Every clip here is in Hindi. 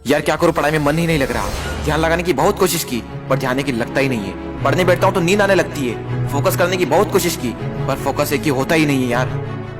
यार क्या करूं, पढ़ाई में मन ही नहीं लग रहा। ध्यान लगाने की बहुत कोशिश की पर ध्यान की लगता ही नहीं है। पढ़ने बैठता हूं तो नींद आने लगती है। फोकस करने की बहुत कोशिश की पर फोकस एक ही होता ही नहीं है यार।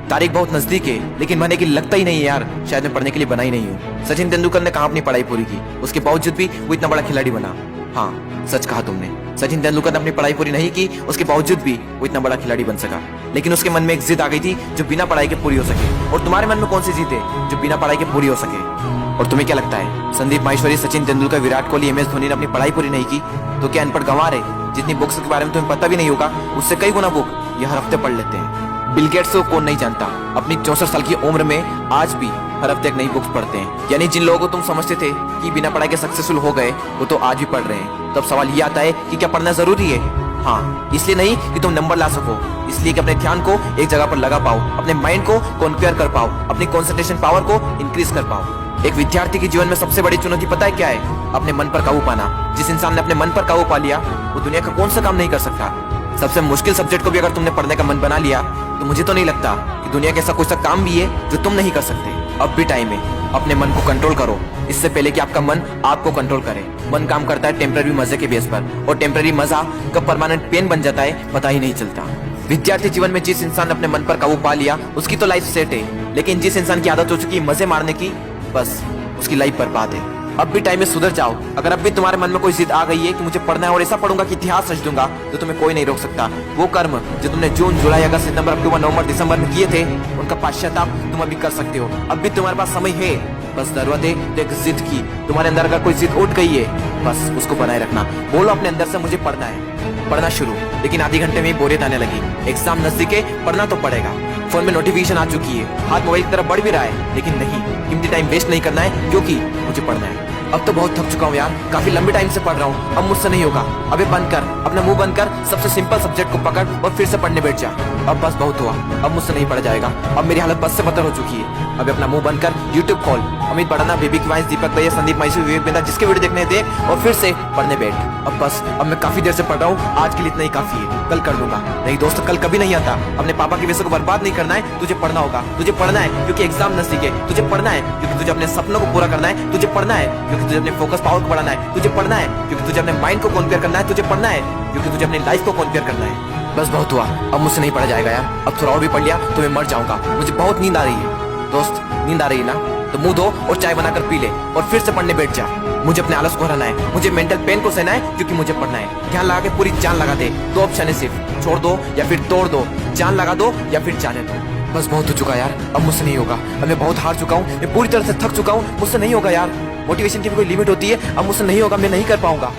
तारीख बहुत नजदीक है लेकिन मन की लगता ही नहीं है यार। शायद मैं पढ़ने के लिए बना ही नहीं हूँ। सचिन तेंदुलकर ने कहा अपनी पढ़ाई पूरी की, उसके बावजूद भी वो इतना बड़ा खिलाड़ी बना। हाँ सच कहा तुमने, सचिन तेंदुलकर ने अपनी पढ़ाई पूरी नहीं की, उसके बावजूद भी वो इतना बड़ा खिलाड़ी बन सका। लेकिन उसके मन में एक जिद आ गई थी जो बिना पढ़ाई के पूरी हो सके। और तुम्हारे मन में कौन सी जिद है जो बिना पढ़ाई के पूरी हो सके? और तुम्हें क्या लगता है संदीप माहेश्वरी, सचिन तेंदुलकर, विराट कोहली, MS धोनी ने अपनी पढ़ाई पूरी नहीं की तो क्या अनपढ़ गंवार है? जितनी बुक्स के बारे में तुम्हें पता भी नहीं होगा उससे कई गुना बुक ये हर हफ्ते पढ़ लेते हैं। बिल गेट्स को कौन नहीं जानता, अपनी 64 साल की उम्र में आज भी हर हफ्ते एक नई बुक्स पढ़ते हैं। यानी जिन लोगों को तुम समझते थे कि बिना पढ़ाई के सक्सेसफुल हो गए वो तो आज भी पढ़ रहे हैं। तब सवाल ये आता है कि क्या पढ़ना जरूरी है? हाँ, इसलिए नहीं कि तुम नंबर ला सको, इसलिए कि अपने ध्यान को एक जगह पर लगा पाओ, अपने माइंड को कॉन्क्वेयर कर पाओ, अपनी कंसंट्रेशन पावर को इंक्रीज कर पाओ। एक विद्यार्थी के जीवन में सबसे बड़ी चुनौती पता है क्या है? अपने मन पर काबू पाना। जिस इंसान ने अपने मन पर काबू पा लिया वो दुनिया का कौन सा काम नहीं कर सकता। सबसे मुश्किल सब्जेक्ट को भी अगर तुमने पढ़ने का मन बना लिया तो मुझे तो नहीं लगता कि दुनिया का ऐसा कोई सा काम भी है जो तुम नहीं कर सकते। अब भी टाइम है, अपने मन को कंट्रोल करो इससे पहले कि आपका मन आपको कंट्रोल करे। मन काम करता है टेम्पररी मजे के बेस पर और टेम्पररी मजा कब परमानेंट पेन बन जाता है पता ही नहीं चलता। विद्यार्थी जीवन में जिस इंसान ने अपने मन पर काबू पा लिया उसकी तो लाइफ सेट है, लेकिन जिस इंसान की आदत हो चुकी है मजे मारने की, बस उसकी लाइफ बर्बाद है। अब भी टाइम में सुधर जाओ। अगर अब भी तुम्हारे मन में कोई जिद आ गई है कि मुझे पढ़ना है और ऐसा पढ़ूंगा कि इतिहास रच दूंगा तो तुम्हें कोई नहीं रोक सकता। वो कर्म जो तुमने जून, जुलाई, अगस्त, सितंबर, अक्टूबर, नवंबर, दिसंबर में किए थे उनका पश्चाताप तुम अभी कर सकते हो। अब भी तुम्हारे पास समय है, बस जरूरत है तो एक जिद की। तुम्हारे अंदर अगर कोई जिद उठ गई है बस उसको बनाए रखना। बोलो अपने अंदर से मुझे पढ़ना है, पढ़ना शुरू। लेकिन आधे घंटे में बोरियत आने लगी, एग्जाम नजदीक है, पढ़ना तो पड़ेगा। फोन में नोटिफिकेशन आ चुकी है, हाथ मोबाइल की तरफ बढ़ भी रहा है, लेकिन नहीं, कीमती टाइम वेस्ट नहीं करना है क्योंकि मुझे पढ़ना है। अब तो बहुत थक चुका हूँ यार, काफी लंबे टाइम से पढ़ रहा हूँ, अब मुझसे नहीं होगा। अबे बंद कर, अपना मुंह बंद कर, सबसे सिंपल सब्जेक्ट को पकड़ और फिर से पढ़ने बैठ जा। अब बस बहुत हुआ, अब मुझसे नहीं पढ़ा जाएगा। अब मेरी हालत बस से बदतर हो चुकी है। अब अपना मुंह बंद कर, यूट्यूब खोल, अमित बड़ाना, बेबी की वॉइस, दीपक भैया, संदीप माहेश्वरी, विवेक बिंदा, जिसके वीडियो देखने देख और फिर से पढ़ने बैठ। अब बस, अब मैं काफी देर से पढ़ रहा हूँ, आज के लिए इतना ही काफी है, कल कर लूंगा। नहीं दोस्त, कल कभी नहीं आता। अपने पापा के पैसे को बर्बाद नहीं करना है, तुझे पढ़ना होगा। तुझे पढ़ना है क्योंकि एग्जाम नजदीक है, तुझे पढ़ना है क्योंकि तुझे अपने सपनों को पूरा करना है, तुझे पढ़ना है क्योंकि तुझे अपने फोकस पावर को बढ़ाना है, तुझे पढ़ना है क्योंकि तुझे अपने माइंड को कॉन्क्वेयर करना है, तुझे पढ़ना है क्योंकि तुझे अपनी लाइफ को कॉन्क्वेयर करना है। बस बहुत हुआ, अब मुझसे नहीं पढ़ा जाएगा यार। अब थोड़ा और भी पढ़ लिया तो मैं मर जाऊंगा। मुझे बहुत नींद आ रही है। दोस्त, नींद आ रही है ना तो मुंह धो और चाय बनाकर पी ले और फिर से पढ़ने बैठ जा। मुझे अपने आलस को हराना है, मुझे मेंटल पेन को सहना है क्योंकि मुझे पढ़ना है। ध्यान लगा के पूरी जान लगा दे। दो ऑप्शन है सिर्फ, छोड़ दो या फिर तोड़ दो, जान लगा दो या फिर जाने दो। बस बहुत हो चुका यार, अब मुझसे नहीं होगा। अब मैं बहुत हार चुका हूँ, मैं पूरी तरह से थक चुका हूँ, मुझसे नहीं होगा यार। मोटिवेशन की भी कोई लिमिट होती है, अब मुझसे नहीं होगा, मैं नहीं कर पाऊंगा।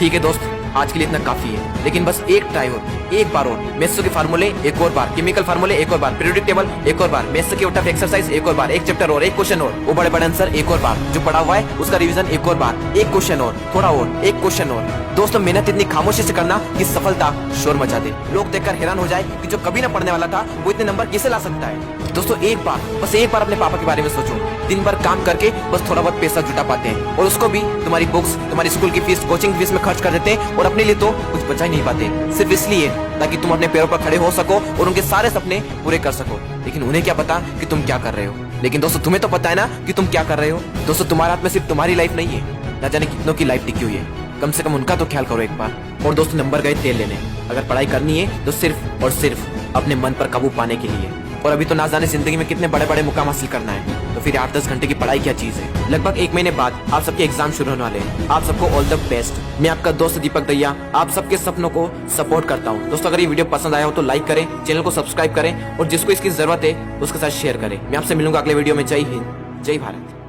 ठीक है दोस्त, आज के लिए इतना काफी है, लेकिन बस एक ट्राई और, एक बार और। मेथ्स के फार्मूले एक और बार, केमिकल फार्मूले एक और बार, पीरियोडिक टेबल एक और बार, मेथ्स के उठा एक्सरसाइज एक और बार, एक चैप्टर और, एक क्वेश्चन और, वो बड़े बड़े आंसर एक और बार, जो पढ़ा हुआ है उसका रिवीजन एक और बार, एक क्वेश्चन और, थोड़ा और, एक क्वेश्चन और। दोस्तों, मेहनत इतनी खामोशी से करना कि सफलता शोर मचा दे, लोग देखकर हैरान हो जाए कि जो कभी ना पढ़ने वाला था वो इतने नंबर कैसे ला सकता है। दोस्तों, एक बार, बस एक बार अपने पापा के बारे में सोचो। दिन भर काम करके बस थोड़ा बहुत पैसा जुटा पाते हैं और उसको भी तुम्हारी बुक्स, तुम्हारी स्कूल की फीस, कोचिंग फीस में खर्च कर देते हैं और अपने लिए तो कुछ बचा ही नहीं पाते, सिर्फ इसलिए ताकि तुम अपने पैरों पर खड़े हो सको और उनके सारे सपने पूरे कर सको। लेकिन उन्हें क्या पता कि तुम क्या कर रहे हो। लेकिन दोस्तों, तुम्हें तो पता है ना कि तुम क्या कर रहे हो। दोस्तों, तुम्हारे हाथ में सिर्फ तुम्हारी लाइफ नहीं है, ना जाने कितनों की लाइफ टिकी हुई है। कम से कम उनका तो ख्याल करो एक बार। और दोस्तों, नंबर गए तेल लेने। अगर पढ़ाई करनी है तो सिर्फ और सिर्फ अपने मन पर काबू पाने के लिए। और अभी तो ना जाने जिंदगी में कितने बड़े बड़े मुकाम हासिल करना है, तो फिर 8-10 घंटे की पढ़ाई क्या चीज है। लगभग 1 महीने बाद आप सबके एग्जाम शुरू होने वाले हैं। आप सबको ऑल द बेस्ट। मैं आपका दोस्त दीपक दैया आप सबके सपनों को सपोर्ट करता हूँ। दोस्तों, अगर ये वीडियो पसंद आया हो तो लाइक करें, चैनल को सब्सक्राइब करें और जिसको इसकी जरूरत है उसके साथ शेयर करें। मैं आपसे मिलूंगा अगले वीडियो में। जय हिंद, जय भारत।